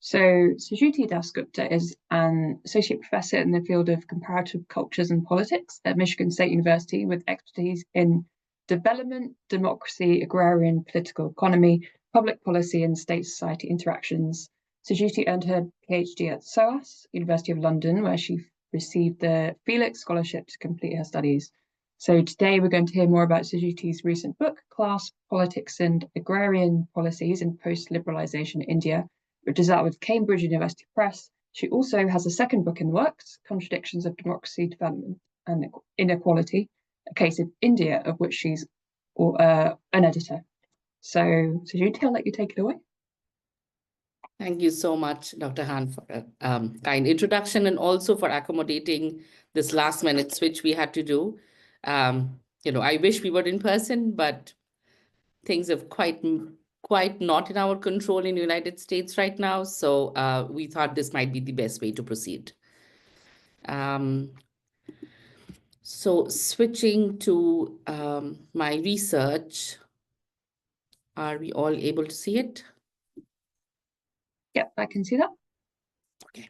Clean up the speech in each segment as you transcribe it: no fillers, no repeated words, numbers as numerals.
So Sejuti Das Gupta is an associate professor in the field of comparative cultures and politics at Michigan State University with expertise in development, democracy, agrarian, political economy, public policy, and state-society interactions. Sejuti earned her PhD at SOAS, University of London, where she received the Felix Scholarship to complete her studies. So today we're going to hear more about Sejuti's recent book, Class, Politics and Agrarian Policies in Post-Liberalisation India, which is out with Cambridge University Press. She also has a second book in the works, Contradictions of Democracy, Development and Inequality, a case of India, of which she's an editor. So Sejuti, I'll let you take it away. Thank you so much, Dr. Han, for a kind introduction and also for accommodating this last minute switch we had to do. I wish we were in person, but things have quite not in our control in the United States right now. So we thought this might be the best way to proceed. So switching to my research, are we all able to see it? Yep, I can see that. Okay.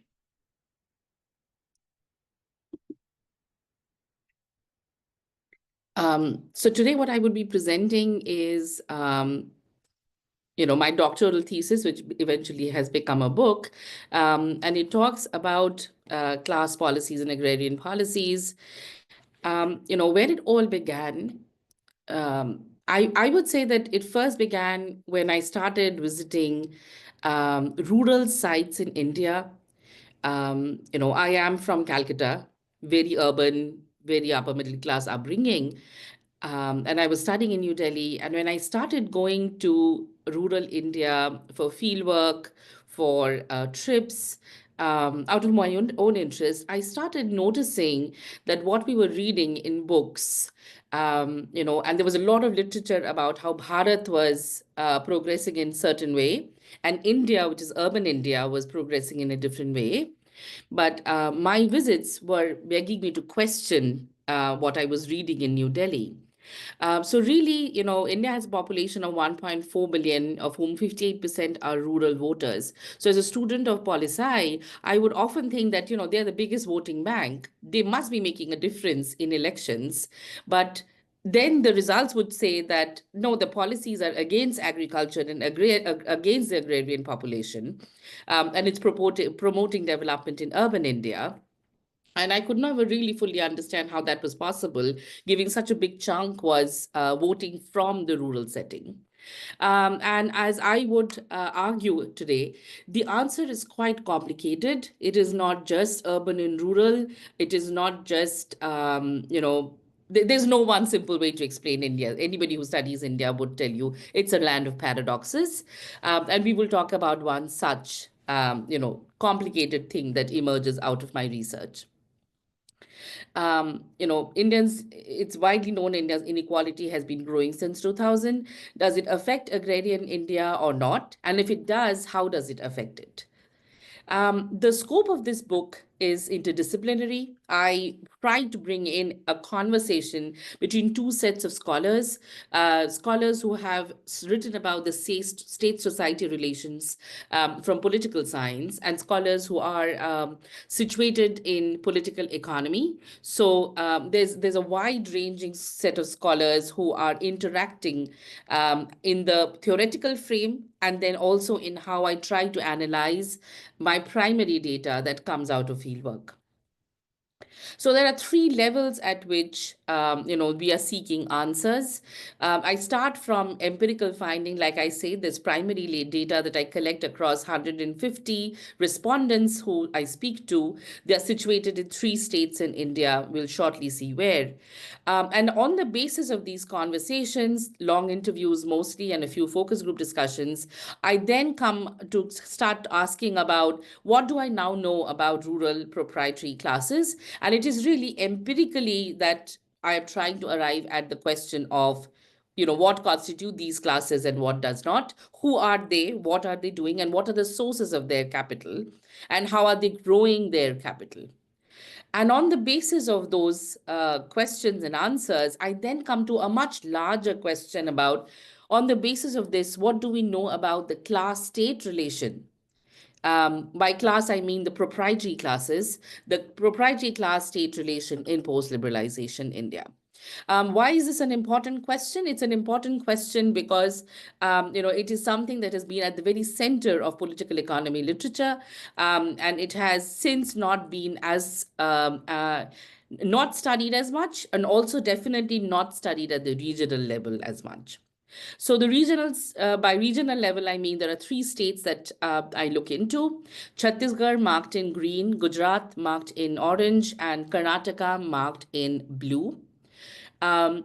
So today what I would be presenting is, my doctoral thesis, which eventually has become a book, and it talks about class policies and agrarian policies. Where it all began, I would say that it first began when I started visiting rural sites in India. I am from Calcutta, very urban, very upper middle class upbringing. And I was studying in New Delhi. And when I started going to rural India for field work, for trips, out of my own interest, I started noticing that what we were reading in books, and there was a lot of literature about how Bharat was progressing in a certain way, and India, which is urban India, was progressing in a different way. But my visits were begging me to question what I was reading in New Delhi. So really, India has a population of 1.4 billion, of whom 58% are rural voters. So as a student of poli-sci, I would often think that, they're the biggest voting bank. They must be making a difference in elections. But then the results would say that, no, the policies are against agriculture and against the agrarian population. And it's promoting development in urban India. And I could never really fully understand how that was possible, given such a big chunk was voting from the rural setting. And as I would argue today, the answer is quite complicated. It is not just urban and rural. It is not just, there's no one simple way to explain India. Anybody who studies India would tell you it's a land of paradoxes. And we will talk about one such, complicated thing that emerges out of my research. Indians, it's widely known India's inequality has been growing since 2000. Does it affect agrarian India or not? And if it does, how does it affect it? The scope of this book is interdisciplinary. I tried to bring in a conversation between two sets of scholars, scholars who have written about the state-society relations from political science, and scholars who are situated in political economy. So there's a wide-ranging set of scholars who are interacting in the theoretical frame, and then also in how I try to analyze my primary data that comes out of fieldwork. So there are three levels at which we are seeking answers. I start from empirical finding. Like I say, there's primarily data that I collect across 150 respondents who I speak to. They're situated in 3 states in India. We'll shortly see where. And on the basis of these conversations, long interviews mostly, and a few focus group discussions, I then come to start asking about what do I now know about rural proprietary classes? And it is really empirically that I am trying to arrive at the question of, what constitute these classes and what does not, who are they, what are they doing, and what are the sources of their capital, and how are they growing their capital. And on the basis of those questions and answers, I then come to a much larger question about, on the basis of this, what do we know about the class-state relation? By class, I mean the proprietary classes, the proprietary class-state relation in post-liberalization India. Why is this an important question? It's an important question because, it is something that has been at the very center of political economy literature, and it has since not been as not studied as much, and also definitely not studied at the regional level as much. So the regionals, by regional level, I mean there are three states that I look into: Chhattisgarh marked in green, Gujarat marked in orange, and Karnataka marked in blue. Um,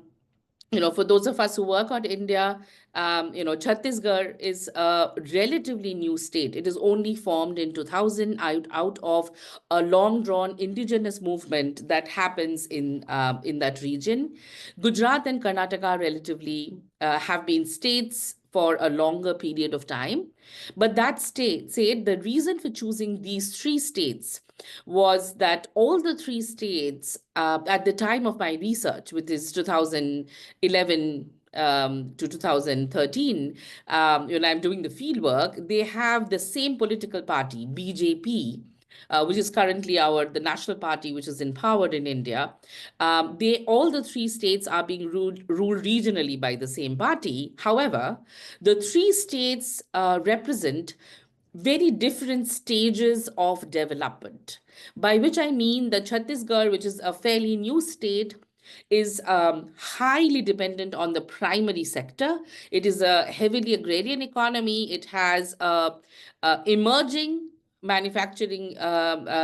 for those of us who work on India, Chhattisgarh is a relatively new state. It is only formed in 2000 out of a long-drawn indigenous movement that happens in that region. Gujarat and Karnataka relatively have been states for a longer period of time. But that state said the reason for choosing these three states was that all the three states at the time of my research, which is 2011 to 2013, when I'm doing the fieldwork, they have the same political party, BJP, which is currently the national party, which is in power in India. All the three states are being ruled regionally by the same party. However, the three states represent very different stages of development, by which I mean that Chhattisgarh, which is a fairly new state, is highly dependent on the primary sector. It is a heavily agrarian economy. It has a emerging manufacturing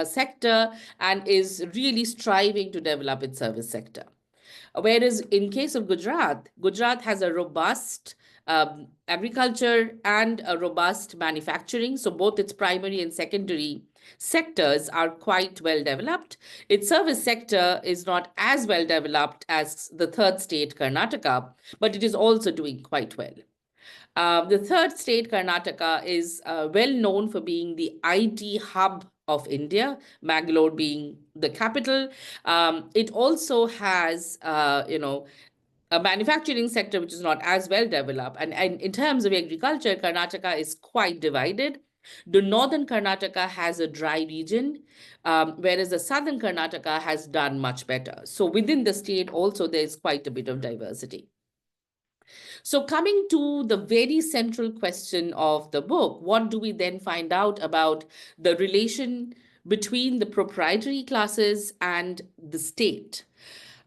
sector and is really striving to develop its service sector. Whereas in case of Gujarat, Gujarat has a robust agriculture and a robust manufacturing. So both its primary and secondary sectors are quite well developed. Its service sector is not as well developed as the third state, Karnataka, but it is also doing quite well. The third state, Karnataka, is well known for being the IT hub of India, Bangalore being the capital. It also has, a manufacturing sector which is not as well developed. And in terms of agriculture, Karnataka is quite divided. The northern Karnataka has a dry region, whereas the southern Karnataka has done much better. So within the state also, there's quite a bit of diversity. So coming to the very central question of the book, what do we then find out about the relation between the proprietary classes and the state?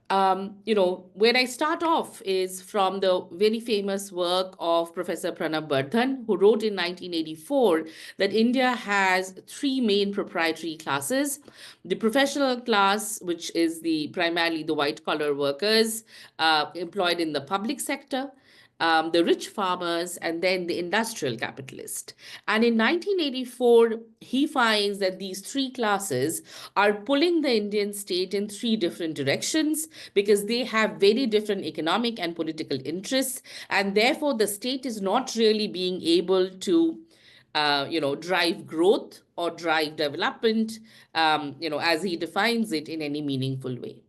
Where I start off is from the very famous work of Professor Pranab Bardhan, who wrote in 1984 that India has three main proprietary classes: the professional class, which is primarily the white-collar workers employed in the public sector, the rich farmers, and then the industrial capitalist. And in 1984, he finds that these three classes are pulling the Indian state in three different directions because they have very different economic and political interests. And therefore, the state is not really being able to drive growth or drive development, as he defines it, in any meaningful way.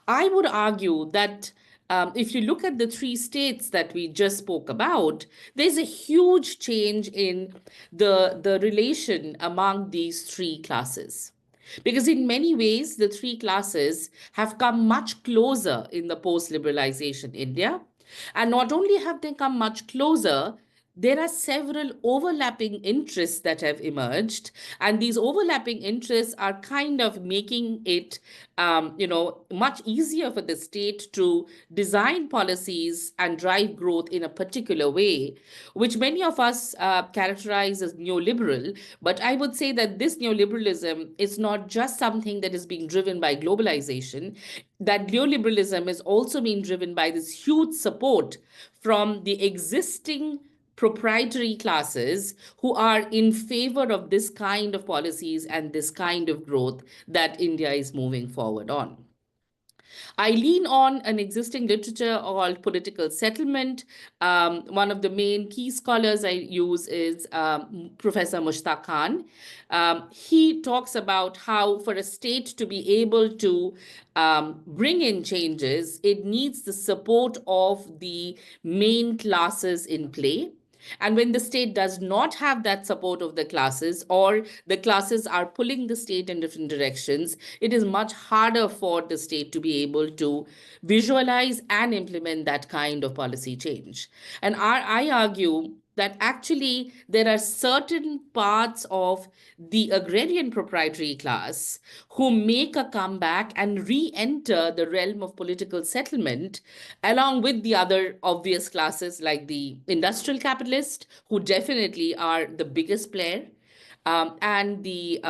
I would argue that if you look at the three states that we just spoke about, there's a huge change in the relation among these three classes. Because in many ways, the three classes have come much closer in the post-liberalization India. And not only have they come much closer, there are several overlapping interests that have emerged, and these overlapping interests are kind of making it much easier for the state to design policies and drive growth in a particular way, which many of us characterize as neoliberal. But I would say that this neoliberalism is not just something that is being driven by globalization. That neoliberalism is also being driven by this huge support from the existing proprietary classes who are in favor of this kind of policies and this kind of growth that India is moving forward on. I lean on an existing literature called political settlement. One of the main key scholars I use is Professor Mushtaq Khan. He talks about how for a state to be able to bring in changes, it needs the support of the main classes in play. And when the state does not have that support of the classes, or the classes are pulling the state in different directions, it is much harder for the state to be able to visualize and implement that kind of policy change. And I argue that actually there are certain parts of the agrarian proprietary class who make a comeback and re-enter the realm of political settlement, along with the other obvious classes like the industrial capitalist, who definitely are the biggest player, and the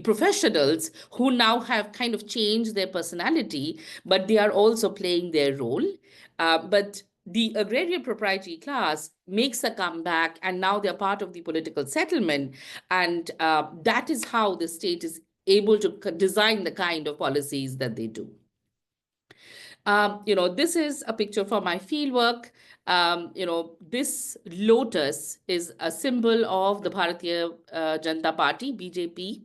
professionals who now have kind of changed their personality, but they are also playing their role. But the agrarian proprietary class makes a comeback, and now they're part of the political settlement, and that is how the state is able to design the kind of policies that they do. This is a picture from my fieldwork. This lotus is a symbol of the Bharatiya Janata Party, BJP.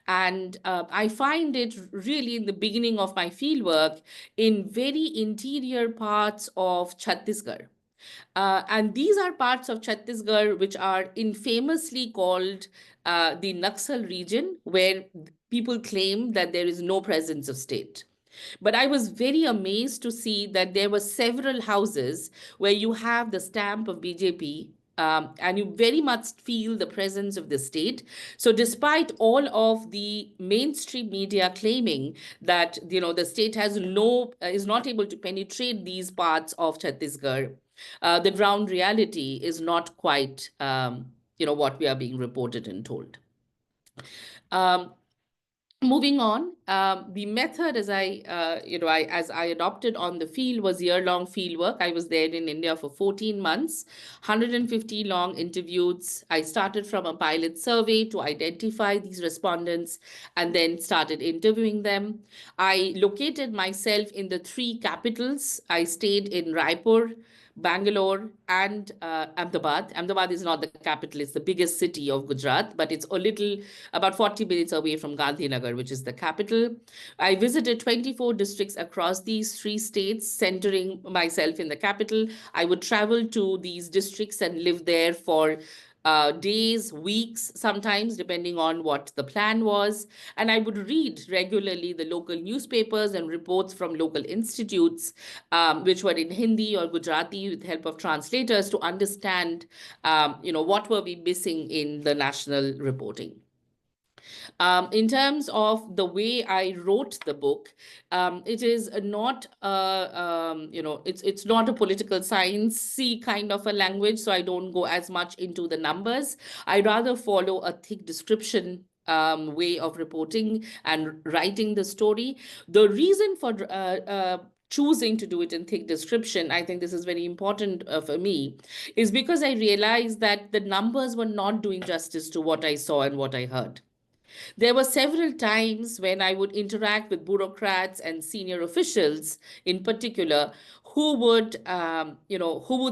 And I find it really in the beginning of my fieldwork in very interior parts of Chhattisgarh. And these are parts of Chhattisgarh which are infamously called the Naxal region, where people claim that there is no presence of state. But I was very amazed to see that there were several houses where you have the stamp of BJP, and you very much feel the presence of the state. So despite all of the mainstream media claiming that the state has is not able to penetrate these parts of Chhattisgarh, the ground reality is not quite what we are being reported and told. Moving on, the method as I adopted on the field was year-long field work. I was there in India for 14 months, 150 long interviews. I started from a pilot survey to identify these respondents and then started interviewing them. I located myself in the 3 capitals. I stayed in Raipur, Bangalore, and Ahmedabad. Ahmedabad is not the capital, it's the biggest city of Gujarat, but it's about 40 minutes away from Gandhinagar, which is the capital. I visited 24 districts across these 3 states, centering myself in the capital. I would travel to these districts and live there for days, weeks, sometimes, depending on what the plan was. And I would read regularly the local newspapers and reports from local institutes, which were in Hindi or Gujarati, with the help of translators, to understand, what were we missing in the national reporting. In terms of the way I wrote the book, it is not it's not a political sciencey kind of a language, so I don't go as much into the numbers. I rather follow a thick description way of reporting and writing the story. The reason for choosing to do it in thick description, I think this is very important for me, is because I realized that the numbers were not doing justice to what I saw and what I heard. There were several times when I would interact with bureaucrats and senior officials in particular who would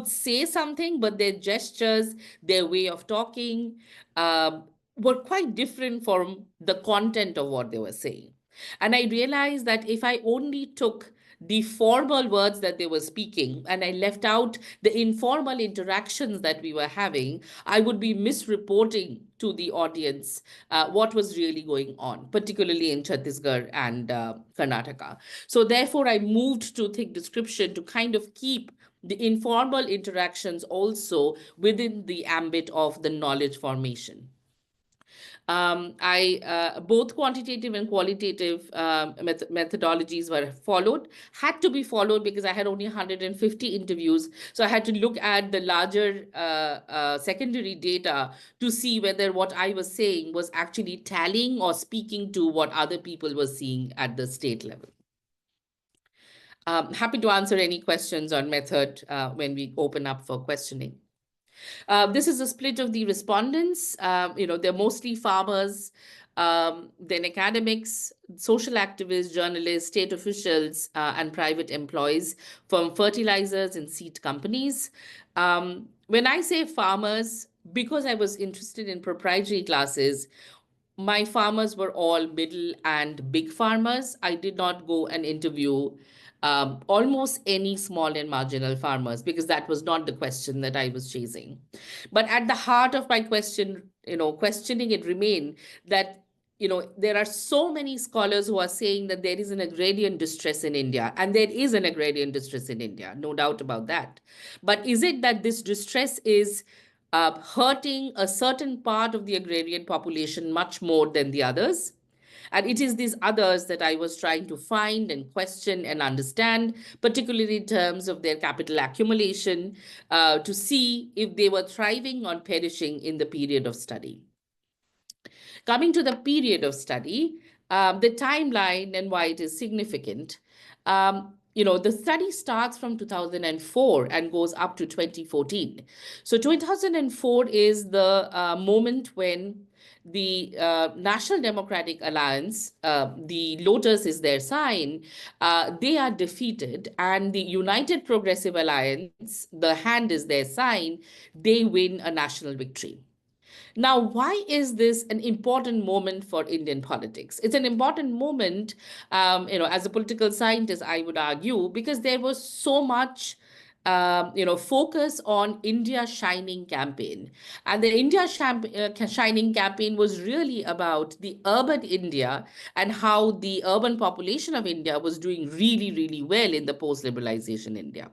say something, but their gestures, their way of talking were quite different from the content of what they were saying. And I realized that if I only took the formal words that they were speaking and I left out the informal interactions that we were having, I would be misreporting to the audience what was really going on, particularly in Chhattisgarh and Karnataka. So therefore, I moved to thick description to kind of keep the informal interactions also within the ambit of the knowledge formation. Both quantitative and qualitative methodologies were had to be followed because I had only 150 interviews. So I had to look at the larger secondary data to see whether what I was saying was actually tallying or speaking to what other people were seeing at the state level. Happy to answer any questions on method when we open up for questioning. This is a split of the respondents. They're mostly farmers, then academics, social activists, journalists, state officials, and private employees from fertilizers and seed companies. When I say farmers, because I was interested in proprietary classes, my farmers were all middle and big farmers. I did not go and interview almost any small and marginal farmers, because that was not the question that I was chasing. But at the heart of my question, questioning it remained that, there are so many scholars who are saying that there is an agrarian distress in India, and there is an agrarian distress in India, no doubt about that. But is it that this distress is hurting a certain part of the agrarian population much more than the others? And it is these others that I was trying to find and question and understand, particularly in terms of their capital accumulation, to see if they were thriving or perishing in the period of study. Coming to the period of study, the timeline and why it is significant. The study starts from 2004 and goes up to 2014. So 2004 is the moment when the National Democratic Alliance, the lotus is their sign, they are defeated, and the United Progressive Alliance, the hand is their sign, they win a national victory. Now, why is this an important moment for Indian politics? It's an important moment, as a political scientist, I would argue, because there was so much focus on India Shining campaign. And the India Shining campaign was really about the urban India and how the urban population of India was doing really, really well in the post-liberalization India.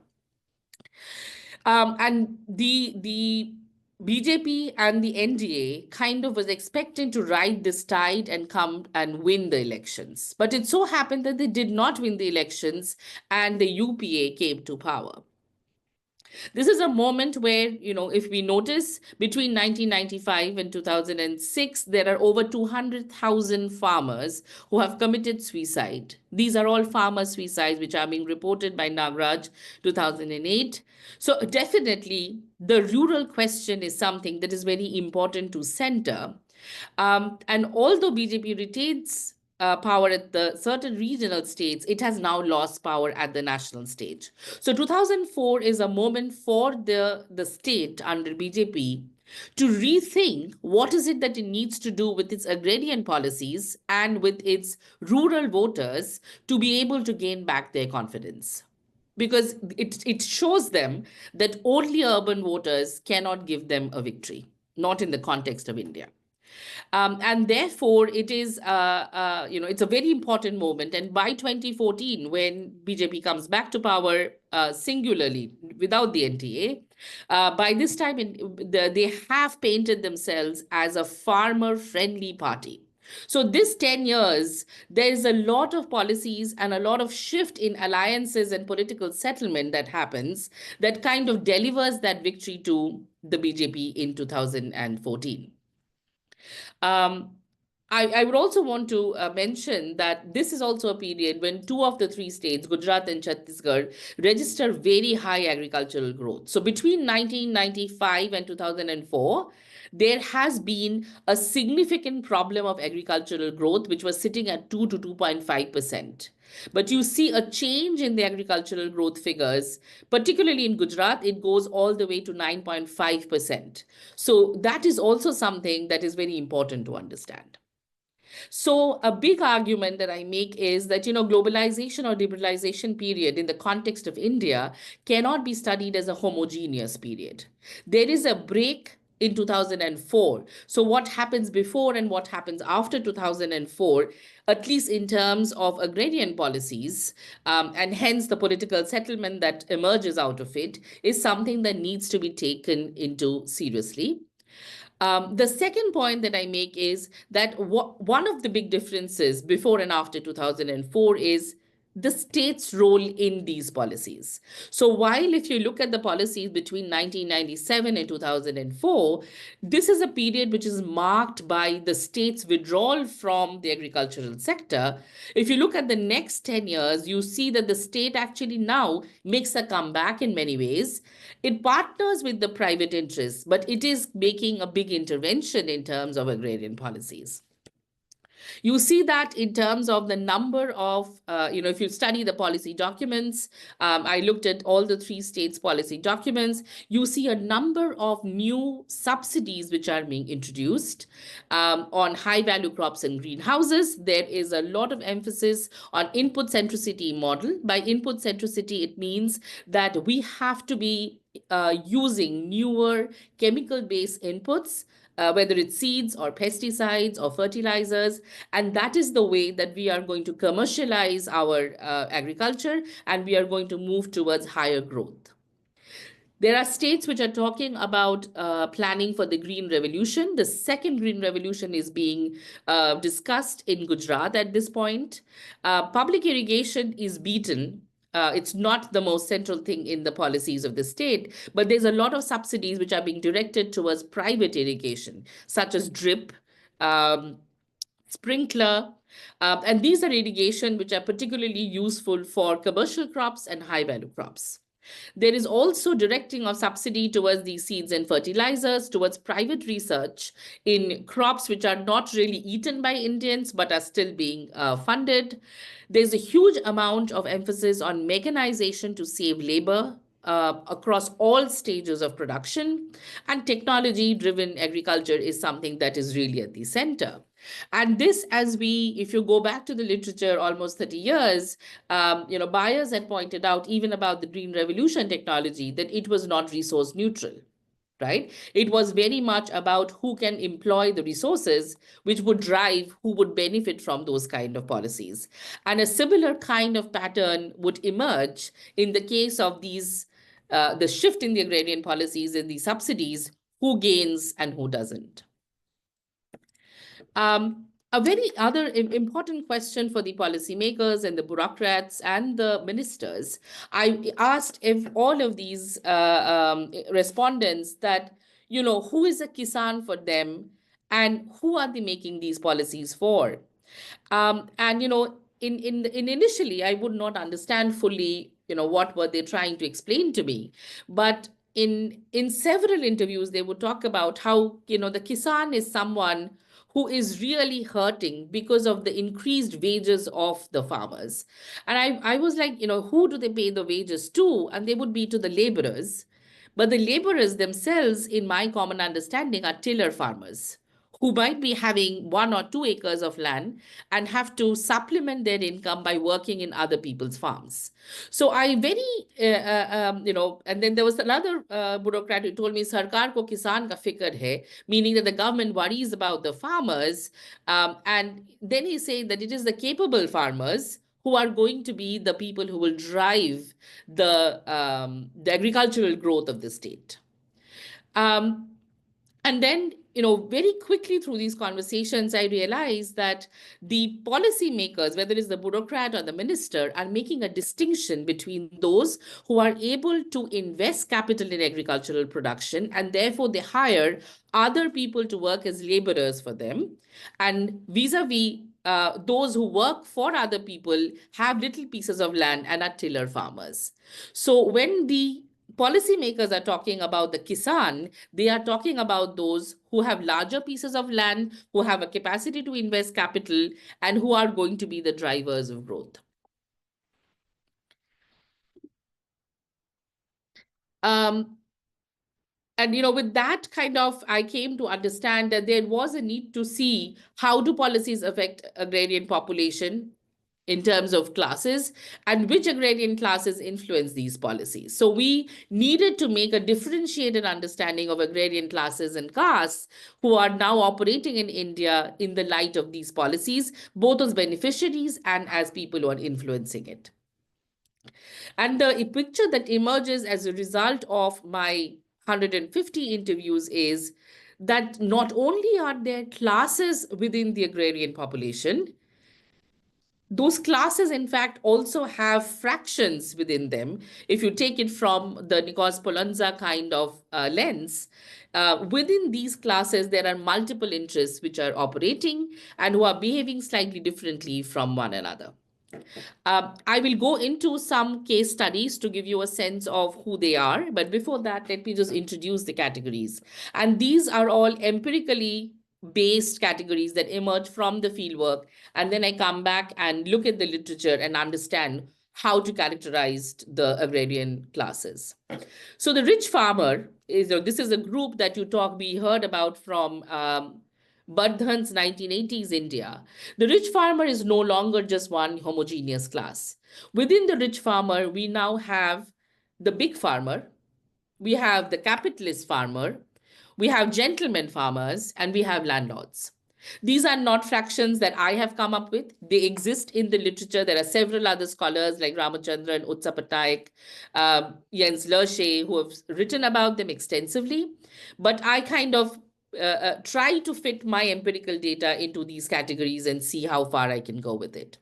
And the BJP and the NDA kind of was expecting to ride this tide and come and win the elections. But it so happened that they did not win the elections, and the UPA came to power. This is a moment where, if we notice, between 1995 and 2006, there are over 200,000 farmers who have committed suicide. These are all farmer suicides, which are being reported by Nagraj 2008. So definitely, the rural question is something that is very important to center. And although BJP retains power at the certain regional states, it has now lost power at the national stage. So 2004 is a moment for the state under BJP to rethink what is it that it needs to do with its agrarian policies and with its rural voters to be able to gain back their confidence. Because it shows them that only urban voters cannot give them a victory, not in the context of India. And therefore, it is, it's a very important moment. And by 2014, when BJP comes back to power singularly without the NTA, by this time, they have painted themselves as a farmer-friendly party. So this 10 years, there is a lot of policies and a lot of shift in alliances and political settlement that happens that kind of delivers that victory to the BJP in 2014. I would also want to mention that this is also a period when two of the three states, Gujarat and Chhattisgarh, register very high agricultural growth. So between 1995 and 2004, there has been a significant problem of agricultural growth, which was sitting at 2 to 2.5%. But you see a change in the agricultural growth figures, particularly in Gujarat, it goes all the way to 9.5%. So that is also something that is very important to understand. So a big argument that I make is that, globalization or liberalization period in the context of India cannot be studied as a homogeneous period. There is a break in 2004. So what happens before and what happens after 2004, at least in terms of agrarian policies, and hence the political settlement that emerges out of it, is something that needs to be taken into seriously. The second point that I make is that one of the big differences before and after 2004 is the state's role in these policies. So while if you look at the policies between 1997 and 2004, this is a period which is marked by the state's withdrawal from the agricultural sector. If you look at the next 10 years, you see that the state actually now makes a comeback in many ways. It partners with the private interests, but it is making a big intervention in terms of agrarian policies. You see that in terms of the number of, if you study the policy documents, I looked at all the 3 states' policy documents, you see a number of new subsidies which are being introduced on high-value crops and greenhouses. There is a lot of emphasis on input centricity model. By input centricity, it means that we have to be using newer chemical-based inputs, whether it's seeds or pesticides or fertilizers. And that is the way that we are going to commercialize our agriculture, and we are going to move towards higher growth. There are states which are talking about planning for the Green Revolution. The second Green Revolution is being discussed in Gujarat at this point. Public irrigation is beaten. It's not the most central thing in the policies of the state, but there's a lot of subsidies which are being directed towards private irrigation, such as drip, sprinkler, and these are irrigation which are particularly useful for commercial crops and high-value crops. There is also directing of subsidy towards these seeds and fertilizers, towards private research in crops which are not really eaten by Indians but are still being funded. There's a huge amount of emphasis on mechanization to save labor across all stages of production, and technology-driven agriculture is something that is really at the center. And this, if you go back to the literature almost 30 years, buyers had pointed out, even about the Green Revolution technology, that it was not resource neutral, right? It was very much about who can employ the resources, which would drive who would benefit from those kind of policies. And a similar kind of pattern would emerge in the case of these, the shift in the agrarian policies and the subsidies, who gains and who doesn't. A very other important question for the policymakers and the bureaucrats and the ministers, I asked if all of these respondents that, who is a Kisan for them and who are they making these policies for? Initially, I would not understand fully, what were they trying to explain to me. But in several interviews, they would talk about how, the Kisan is someone who is really hurting because of the increased wages of the farmers. And I was like, who do they pay the wages to? And they would be to the laborers. But the laborers themselves, in my common understanding, are tiller farmers who might be having 1 or 2 acres of land and have to supplement their income by working in other people's farms. So I and then there was another bureaucrat who told me, Sarkar ko kisan ka fikr hai, meaning that the government worries about the farmers. And then he said that it is the capable farmers who are going to be the people who will drive the agricultural growth of the state. And then, very quickly through these conversations, I realized that the policymakers, whether it's the bureaucrat or the minister, are making a distinction between those who are able to invest capital in agricultural production, and therefore they hire other people to work as laborers for them, and vis-a-vis those who work for other people, have little pieces of land and are tiller farmers. So when the policymakers are talking about the Kisan, they are talking about those who have larger pieces of land, who have a capacity to invest capital, and who are going to be the drivers of growth. And, with that kind of, I came to understand that there was a need to see how do policies affect agrarian population in terms of classes, and which agrarian classes influence these policies. So we needed to make a differentiated understanding of agrarian classes and castes who are now operating in India in the light of these policies, both as beneficiaries and as people who are influencing it. And the picture that emerges as a result of my 150 interviews is that not only are there classes within the agrarian population, those classes, in fact, also have fractions within them. If you take it from the Nichols-Polonza kind of lens, within these classes, there are multiple interests which are operating and who are behaving slightly differently from one another. I will go into some case studies to give you a sense of who they are. But before that, let me just introduce the categories. And these are all empirically based categories that emerge from the fieldwork. And then I come back and look at the literature and understand how to characterize the agrarian classes. So the rich farmer this is a group that we heard about from Bardhan's 1980s India. The rich farmer is no longer just one homogeneous class. Within the rich farmer, we now have the big farmer, we have the capitalist farmer, we have gentleman farmers, and we have landlords. These are not fractions that I have come up with. They exist in the literature. There are several other scholars like Ramachandran, Utsa Patnaik, Jens Lersche, who have written about them extensively. But I kind of try to fit my empirical data into these categories and see how far I can go with it.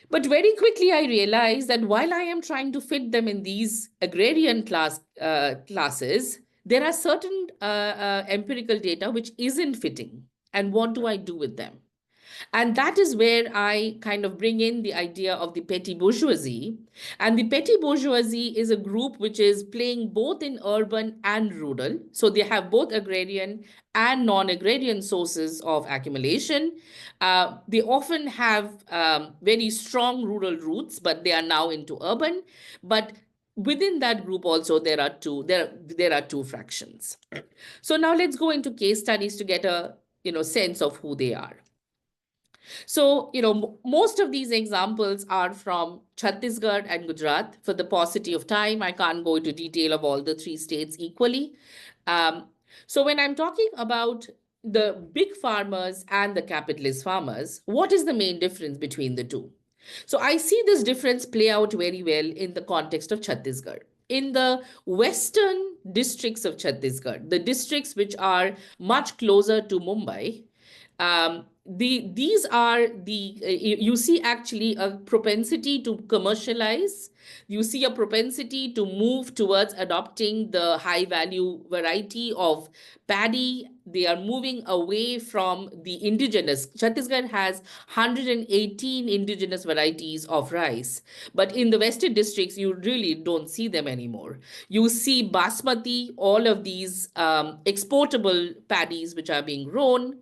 But very quickly, I realized that while I am trying to fit them in these agrarian classes, there are certain empirical data which isn't fitting. And what do I do with them? And that is where I kind of bring in the idea of the petty bourgeoisie. And the petty bourgeoisie is a group which is playing both in urban and rural. So they have both agrarian and non-agrarian sources of accumulation. They often have very strong rural roots, but they are now into urban. But within that group also, there are two fractions. So now let's go into case studies to get a sense of who they are. So, most of these examples are from Chhattisgarh and Gujarat. For the paucity of time, I can't go into detail of all the three states equally. So when I'm talking about the big farmers and the capitalist farmers, what is the main difference between the two? So I see this difference play out very well in the context of Chhattisgarh. In the western districts of Chhattisgarh, the districts which are much closer to Mumbai, these are you see actually a propensity to commercialize. You see a propensity to move towards adopting the high value variety of paddy. They are moving away from the indigenous. Chhattisgarh has 118 indigenous varieties of rice, but in the western districts, you really don't see them anymore. You see basmati, all of these exportable paddies which are being grown.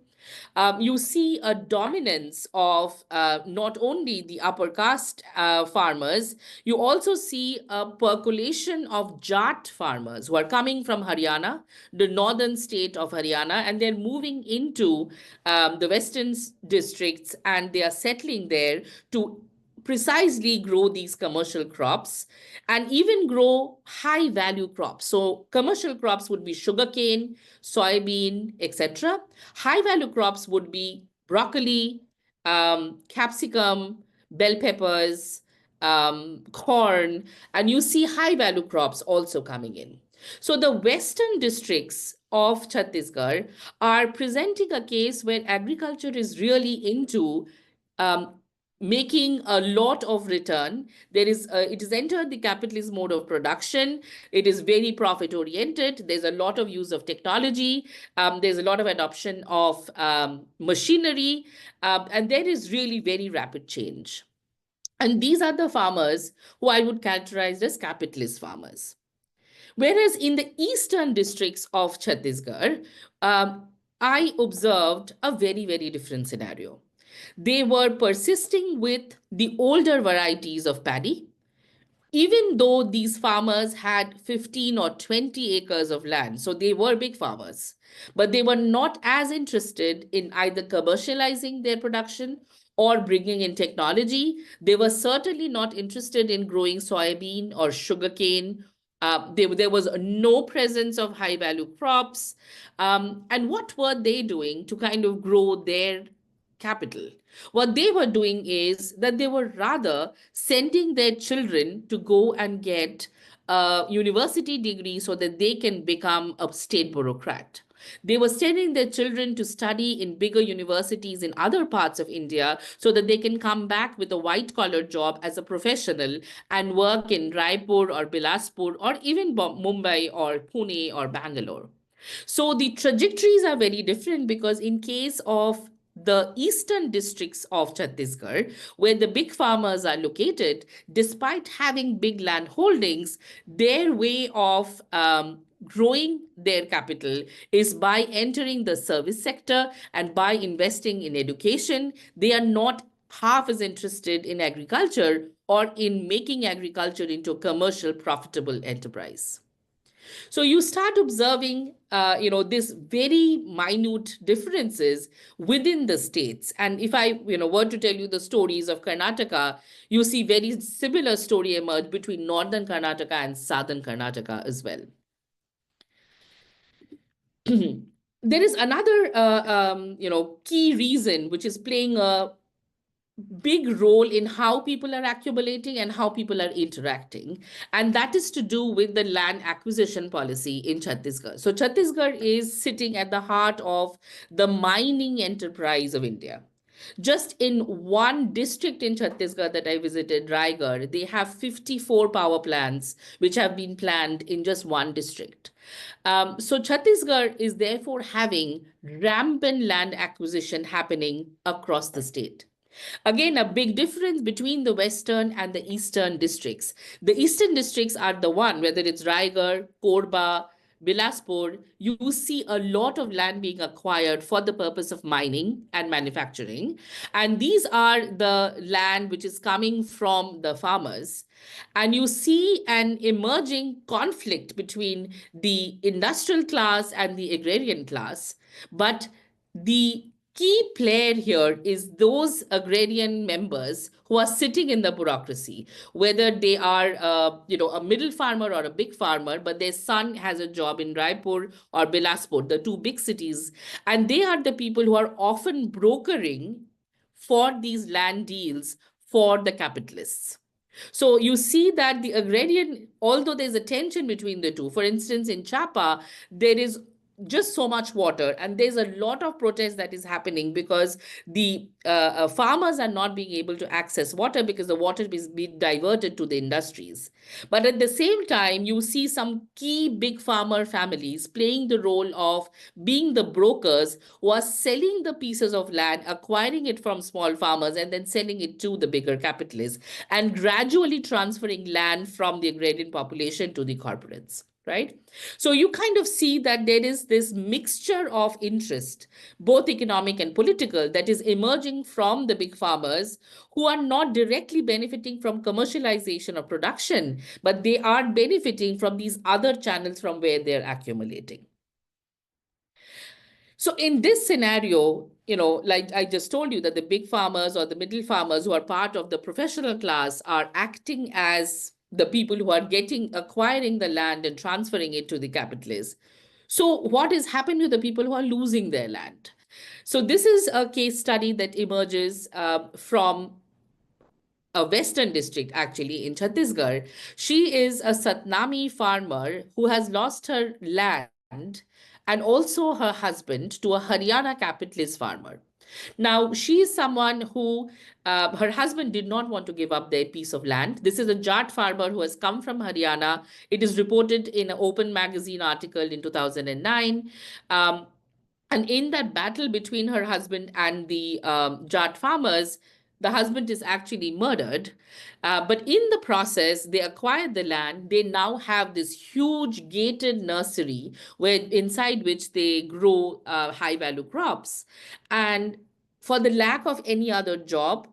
You see a dominance of not only the upper caste farmers, you also see a percolation of Jat farmers who are coming from Haryana, the northern state of Haryana, and they're moving into the western districts, and they are settling there to precisely grow these commercial crops and even grow high value crops. So commercial crops would be sugarcane, soybean, etc. High value crops would be broccoli, capsicum, bell peppers, corn, and you see high value crops also coming in. So the western districts of Chhattisgarh are presenting a case where agriculture is really into making a lot of return. It has entered the capitalist mode of production. It is very profit oriented. There's a lot of use of technology. There's a lot of adoption of machinery, and there is really very rapid change. And these are the farmers who I would characterize as capitalist farmers. Whereas in the eastern districts of Chhattisgarh, I observed a very, very different scenario. They were persisting with the older varieties of paddy, even though these farmers had 15 or 20 acres of land. So they were big farmers, but they were not as interested in either commercializing their production or bringing in technology. They were certainly not interested in growing soybean or sugarcane. There was no presence of high value crops. And what were they doing to kind of grow their capital? What they were doing is that they were rather sending their children to go and get a university degree so that they can become a state bureaucrat. They were sending their children to study in bigger universities in other parts of India so that they can come back with a white-collar job as a professional and work in Raipur or Bilaspur or even Mumbai or Pune or Bangalore. So the trajectories are very different, because in case of the eastern districts of Chhattisgarh, where the big farmers are located, despite having big land holdings, their way of growing their capital is by entering the service sector and by investing in education. They are not half as interested in agriculture or in making agriculture into a commercial, profitable enterprise. So you start observing, this very minute differences within the states. And if I, were to tell you the stories of Karnataka, you see very similar story emerge between northern Karnataka and southern Karnataka as well. There is another, key reason which is playing a big role in how people are accumulating and how people are interacting. And that is to do with the land acquisition policy in Chhattisgarh. So Chhattisgarh is sitting at the heart of the mining enterprise of India. Just in one district in Chhattisgarh that I visited, Raigarh, they have 54 power plants which have been planned in just one district. So Chhattisgarh is therefore having rampant land acquisition happening across the state. Again, a big difference between the western and the eastern districts. The eastern districts are the one, whether it's Raigarh, Korba, Bilaspur, you see a lot of land being acquired for the purpose of mining and manufacturing. And these are the land which is coming from the farmers. And you see an emerging conflict between the industrial class and the agrarian class. But the key player here is those agrarian members who are sitting in the bureaucracy, whether they are, a middle farmer or a big farmer, but their son has a job in Raipur or Bilaspur, the two big cities, and they are the people who are often brokering for these land deals for the capitalists. So you see that the agrarian, although there's a tension between the two, for instance, in Chapa, there is just so much water, and there's a lot of protest that is happening because the farmers are not being able to access water because the water is being diverted to the industries. But at the same time, you see some key big farmer families playing the role of being the brokers who are selling the pieces of land, acquiring it from small farmers, and then selling it to the bigger capitalists, and gradually transferring land from the agrarian population to the corporates. Right? So you kind of see that there is this mixture of interest, both economic and political, that is emerging from the big farmers who are not directly benefiting from commercialization of production, but they are benefiting from these other channels from where they're accumulating. So in this scenario, like I just told you, that the big farmers or the middle farmers who are part of the professional class are acting as the people who are acquiring the land and transferring it to the capitalists. So what is happening to the people who are losing their land? So this is a case study that emerges from a western district, actually, in Chhattisgarh. She is a Satnami farmer who has lost her land and also her husband to a Haryana capitalist farmer. Now, she is someone who, her husband did not want to give up their piece of land. This is a Jat farmer who has come from Haryana. It is reported in an Open magazine article in 2009. And in that battle between her husband and the Jat farmers, the husband is actually murdered. But in the process, they acquired the land. They now have this huge gated nursery inside which they grow high value crops. And for the lack of any other job,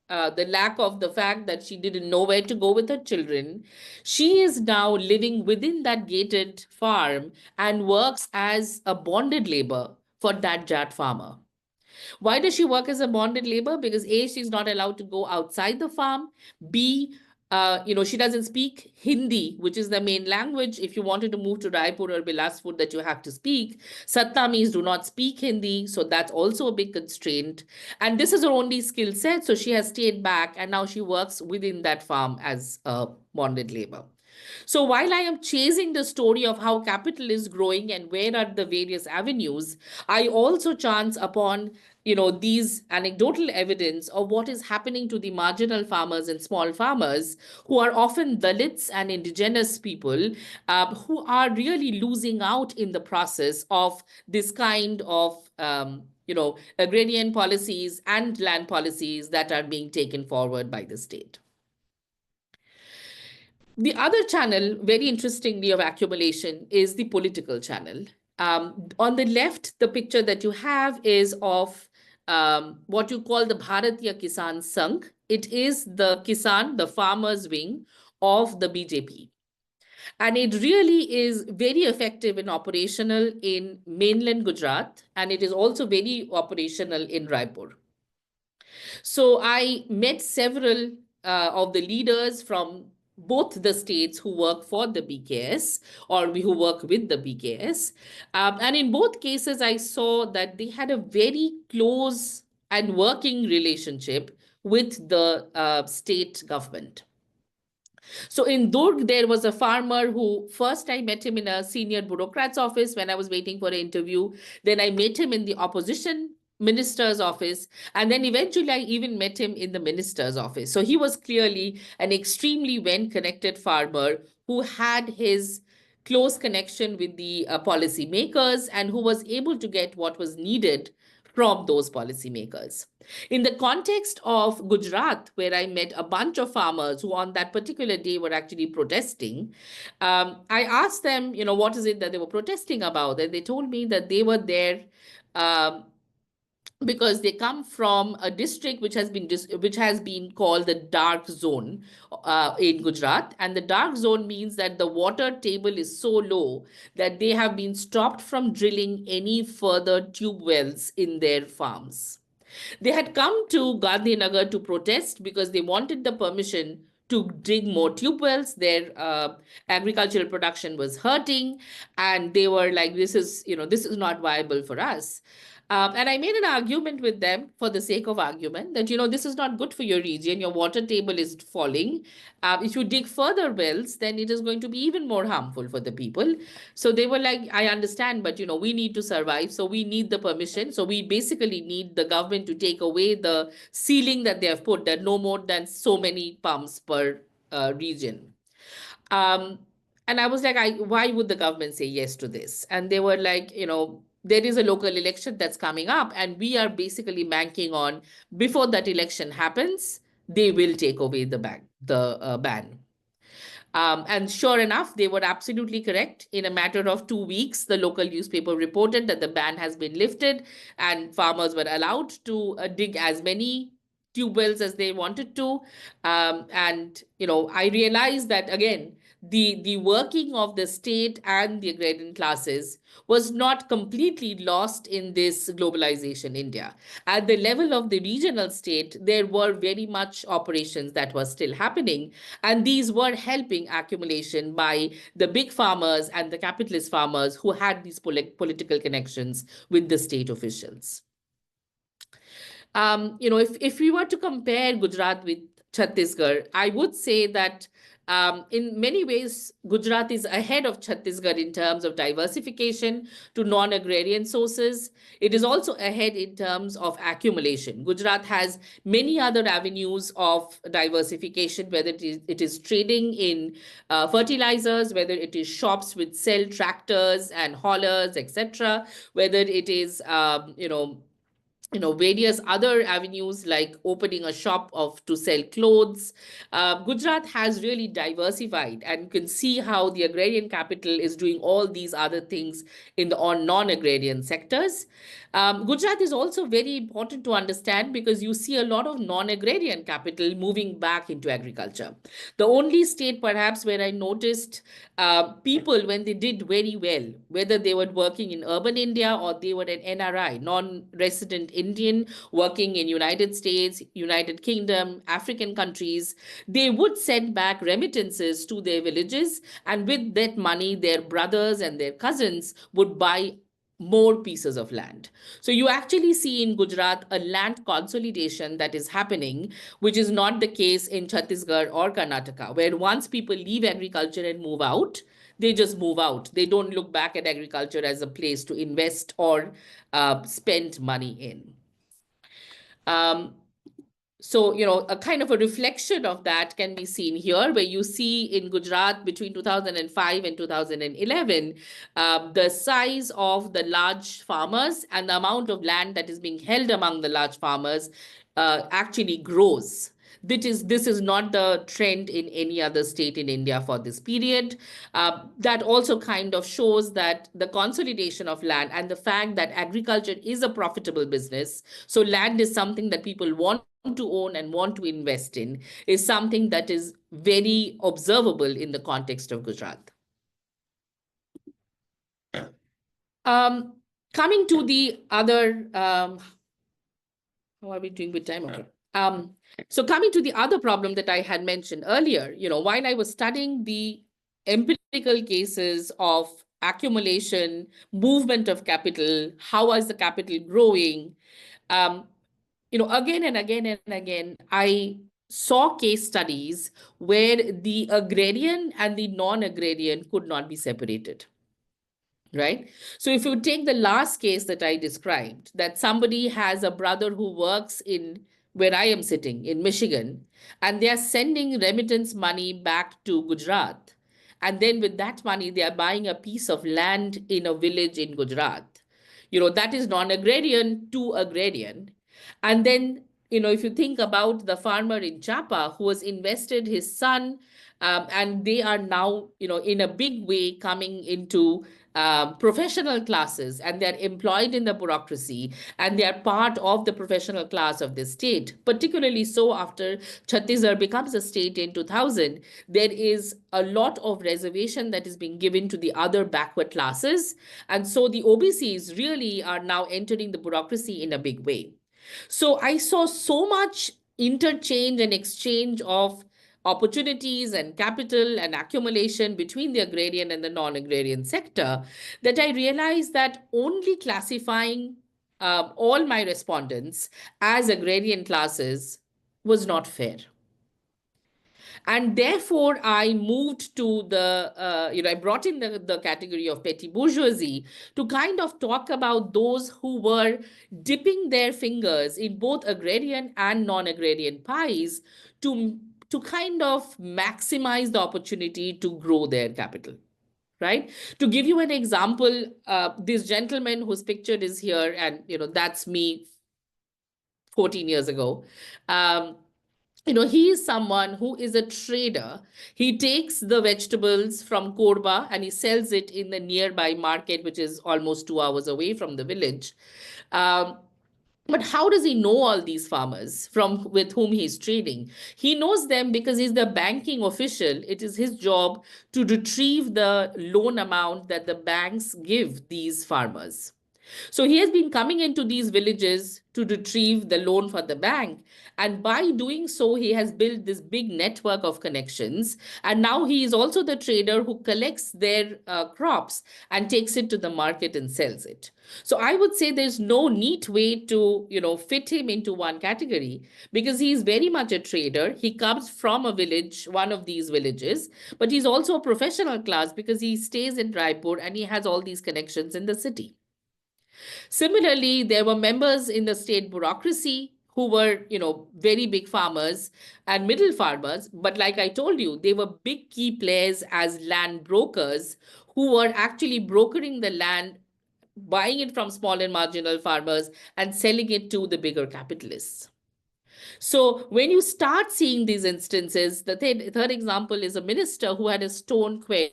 the lack of the fact that she didn't know where to go with her children, she is now living within that gated farm and works as a bonded labor for that Jat farmer. Why does she work as a bonded labor? Because A, she's not allowed to go outside the farm. B, she doesn't speak Hindi, which is the main language. If you wanted to move to Raipur or Bilaspur, that you have to speak. Satnamis do not speak Hindi, so that's also a big constraint. And this is her only skill set, so she has stayed back, and now she works within that farm as a bonded labor. So while I am chasing the story of how capital is growing and where are the various avenues, I also chance upon these anecdotal evidence of what is happening to the marginal farmers and small farmers who are often Dalits and indigenous people who are really losing out in the process of this kind of agrarian policies and land policies that are being taken forward by the state. The other channel, very interestingly, of accumulation is the political channel. On the left, the picture that you have is of what you call the Bharatiya Kisan Sangh. It is the Kisan, the farmers' wing of the BJP. And it really is very effective and operational in mainland Gujarat, and it is also very operational in Raipur. So I met several of the leaders from both the states who work for the BKS or who work with the BKS. And in both cases, I saw that they had a very close and working relationship with the state government. So in Durg, there was a farmer who first I met him in a senior bureaucrat's office when I was waiting for an interview. Then I met him in the opposition minister's office. And then eventually I even met him in the minister's office. So he was clearly an extremely well-connected farmer who had his close connection with the policy makers and who was able to get what was needed from those policymakers. In the context of Gujarat, where I met a bunch of farmers who on that particular day were actually protesting, I asked them, what is it that they were protesting about? And they told me that they were there because they come from a district which has been called the dark zone in Gujarat, and the dark zone means that the water table is so low that they have been stopped from drilling any further tube wells in their farms. They had come to Gandhinagar to protest because they wanted the permission to dig more tube wells. Their agricultural production was hurting, and they were like, this is not viable for us. And I made an argument with them for the sake of argument that, this is not good for your region. Your water table is falling. If you dig further wells, then it is going to be even more harmful for the people. So they were like, I understand, but, we need to survive. So we need the permission. So we basically need the government to take away the ceiling that they have put, that no more than so many pumps per region. And I was like, why would the government say yes to this? And they were like, there is a local election that's coming up, and we are basically banking on before that election happens, they will take away the ban. And sure enough, they were absolutely correct. In a matter of 2 weeks, the local newspaper reported that the ban has been lifted and farmers were allowed to dig as many tube wells as they wanted to. And, I realized that, again, the working of the state and the agrarian classes was not completely lost in this globalization India. At the level of the regional state, there were very much operations that were still happening, and these were helping accumulation by the big farmers and the capitalist farmers who had these political connections with the state officials. If we were to compare Gujarat with Chhattisgarh, I would say that in many ways, Gujarat is ahead of Chhattisgarh in terms of diversification to non-agrarian sources. It is also ahead in terms of accumulation. Gujarat has many other avenues of diversification, whether it is trading in fertilizers, whether it is shops which sell tractors and haulers, etc., whether it is, various other avenues like opening a shop to sell clothes. Gujarat has really diversified, and you can see how the agrarian capital is doing all these other things in the non-agrarian sectors. Gujarat is also very important to understand because you see a lot of non-agrarian capital moving back into agriculture. The only state perhaps where I noticed people when they did very well, whether they were working in urban India or they were an NRI, non-resident Indian, working in United States, United Kingdom, African countries, they would send back remittances to their villages, and with that money, their brothers and their cousins would buy more pieces of land. So you actually see in Gujarat a land consolidation that is happening, which is not the case in Chhattisgarh or Karnataka, where once people leave agriculture and move out, they just move out. They don't look back at agriculture as a place to invest or spend money in. So, a kind of a reflection of that can be seen here, where you see in Gujarat between 2005 and 2011, the size of the large farmers and the amount of land that is being held among the large farmers actually grows. This is not the trend in any other state in India for this period. That also kind of shows that the consolidation of land and the fact that agriculture is a profitable business, so land is something that people want to own and want to invest in, is something that is very observable in the context of Gujarat. Coming to the other, how are we doing with time? Okay. So coming to the other problem that I had mentioned earlier, while I was studying the empirical cases of accumulation, movement of capital, how is the capital growing, again and again and again, I saw case studies where the agrarian and the non-agrarian could not be separated. Right? So if you take the last case that I described, that somebody has a brother who works in where I am sitting in Michigan, and they are sending remittance money back to Gujarat. And then with that money, they are buying a piece of land in a village in Gujarat. That is non-agrarian to agrarian. And then, if you think about the farmer in Chapa who has invested his son, and they are now, in a big way coming into professional classes, and they're employed in the bureaucracy, and they are part of the professional class of the state, particularly so after Chhattisgarh becomes a state in 2000, there is a lot of reservation that is being given to the other backward classes. And so the OBCs really are now entering the bureaucracy in a big way. So I saw so much interchange and exchange of opportunities and capital and accumulation between the agrarian and the non-agrarian sector that I realized that only classifying all my respondents as agrarian classes was not fair. And therefore, I moved to I brought in the category of petty bourgeoisie to kind of talk about those who were dipping their fingers in both agrarian and non-agrarian pies to kind of maximize the opportunity to grow their capital. Right? To give you an example, this gentleman whose picture is here, and that's me 14 years ago. He is someone who is a trader. He takes the vegetables from Korba and he sells it in the nearby market, which is almost 2 hours away from the village. But how does he know all these farmers with whom he's trading? He knows them because he's the banking official. It is his job to retrieve the loan amount that the banks give these farmers. So he has been coming into these villages to retrieve the loan for the bank. And by doing so, he has built this big network of connections. And now he is also the trader who collects their crops and takes it to the market and sells it. So I would say there's no neat way to, fit him into one category because he is very much a trader. He comes from a village, one of these villages, but he's also a professional class because he stays in Raipur and he has all these connections in the city. Similarly, there were members in the state bureaucracy who were, very big farmers and middle farmers. But like I told you, they were big key players as land brokers who were actually brokering the land, buying it from small and marginal farmers and selling it to the bigger capitalists. So when you start seeing these instances, the third example is a minister who had a stone quarry.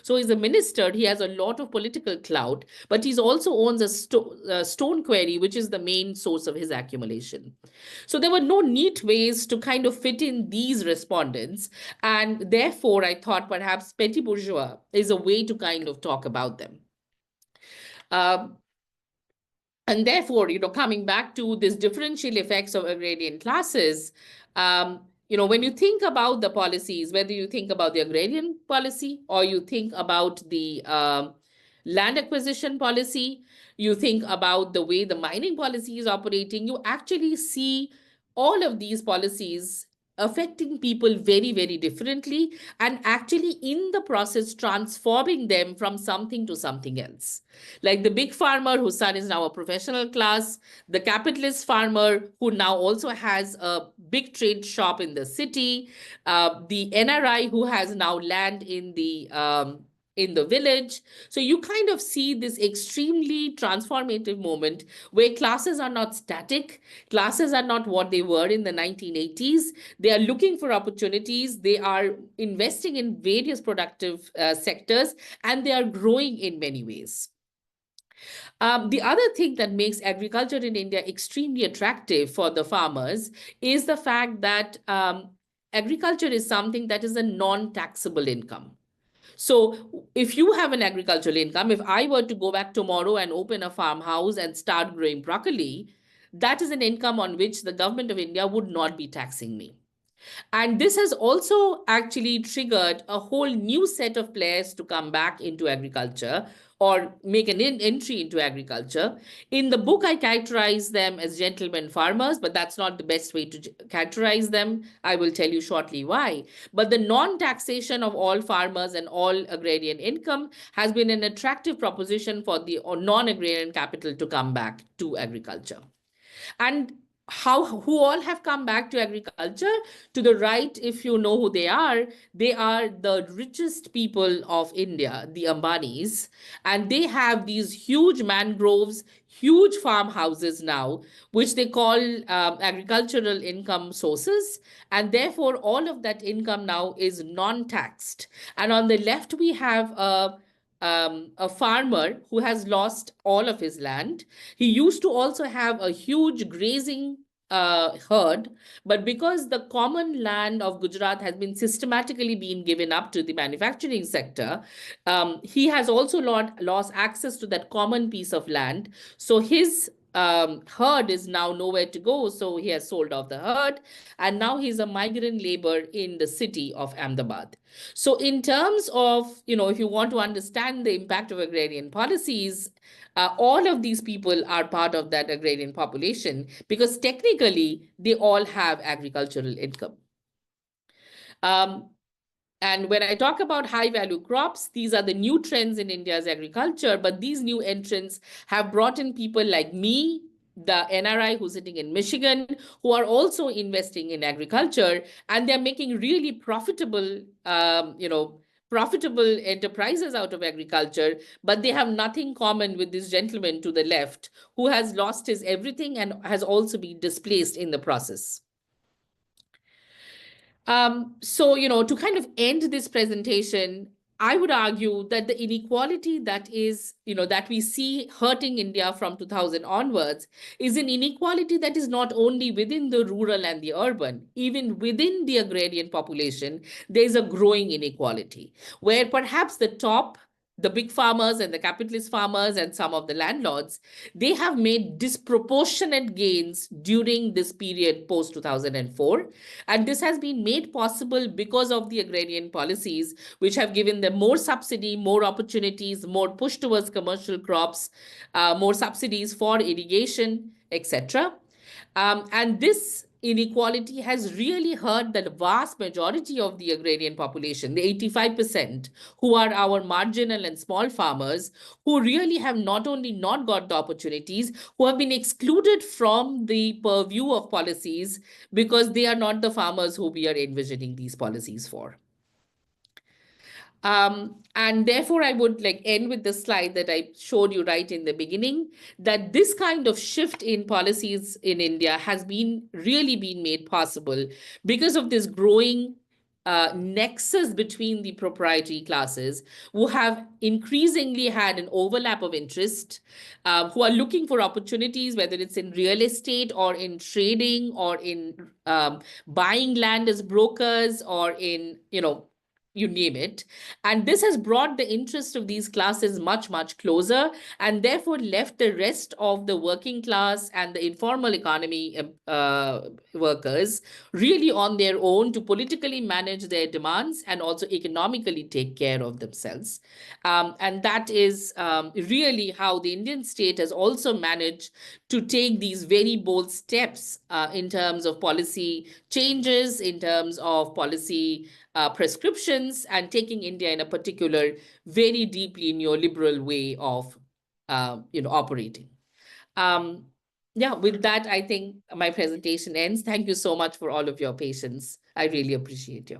So he's a minister, he has a lot of political clout, but he also owns a stone quarry, which is the main source of his accumulation. So there were no neat ways to kind of fit in these respondents. And therefore, I thought perhaps petty bourgeois is a way to kind of talk about them. And therefore, coming back to this differential effects of agrarian classes, when you think about the policies, whether you think about the agrarian policy or you think about the land acquisition policy, you think about the way the mining policy is operating, you actually see all of these policies affecting people very, very differently and actually in the process transforming them from something to something else. Like the big farmer whose son is now a professional class, the capitalist farmer who now also has a big trade shop in the city, the NRI who has now land in the in the village. So you kind of see this extremely transformative moment where classes are not static. Classes are not what they were in the 1980s. They are looking for opportunities. They are investing in various productive sectors, and they are growing in many ways. The other thing that makes agriculture in India extremely attractive for the farmers is the fact that agriculture is something that is a non-taxable income. So if you have an agricultural income, if I were to go back tomorrow and open a farmhouse and start growing broccoli, that is an income on which the government of India would not be taxing me. And this has also actually triggered a whole new set of players to come back into agriculture or make an entry into agriculture. In the book, I characterize them as gentlemen farmers, but that's not the best way to characterize them. I will tell you shortly why. But the non-taxation of all farmers and all agrarian income has been an attractive proposition for the non-agrarian capital to come back to agriculture. And who all have come back to agriculture? To the right, if you know who they are the richest people of India, the Ambanis, and they have these huge mangroves, huge farmhouses now, which they call agricultural income sources, and therefore all of that income now is non-taxed. And on the left, we have a farmer who has lost all of his land. He used to also have a huge grazing herd, but because the common land of Gujarat has been systematically being given up to the manufacturing sector, he has also lost access to that common piece of land. So his herd is now nowhere to go. So he has sold off the herd, and now he's a migrant labor in the city of Ahmedabad. So in terms of, if you want to understand the impact of agrarian policies, all of these people are part of that agrarian population because technically they all have agricultural income. And when I talk about high value crops, these are the new trends in India's agriculture, but these new entrants have brought in people like me, the NRI who's sitting in Michigan, who are also investing in agriculture, and they're making really profitable, profitable enterprises out of agriculture, but they have nothing common with this gentleman to the left who has lost his everything and has also been displaced in the process. So, to kind of end this presentation, I would argue that the inequality that is, that we see hurting India from 2000 onwards is an inequality that is not only within the rural and the urban, even within the agrarian population, there's a growing inequality where perhaps the big farmers and the capitalist farmers and some of the landlords, they have made disproportionate gains during this period post 2004. And this has been made possible because of the agrarian policies, which have given them more subsidy, more opportunities, more push towards commercial crops, more subsidies for irrigation, etc. And this inequality has really hurt the vast majority of the agrarian population, the 85%, who are our marginal and small farmers, who really have not only not got the opportunities, who have been excluded from the purview of policies because they are not the farmers who we are envisioning these policies for. And therefore, I would end with the slide that I showed you right in the beginning, that this kind of shift in policies in India has really been made possible because of this growing nexus between the proprietary classes who have increasingly had an overlap of interest, who are looking for opportunities, whether it's in real estate or in trading or in buying land as brokers or in, you name it. And this has brought the interest of these classes much, much closer, and therefore left the rest of the working class and the informal economy workers really on their own to politically manage their demands and also economically take care of themselves. And that is really how the Indian state has also managed to take these very bold steps in terms of policy changes, in terms of policy prescriptions, and taking India in a particular very deeply neoliberal way of operating. Yeah, with that, I think my presentation ends. Thank you so much for all of your patience. I really appreciate you.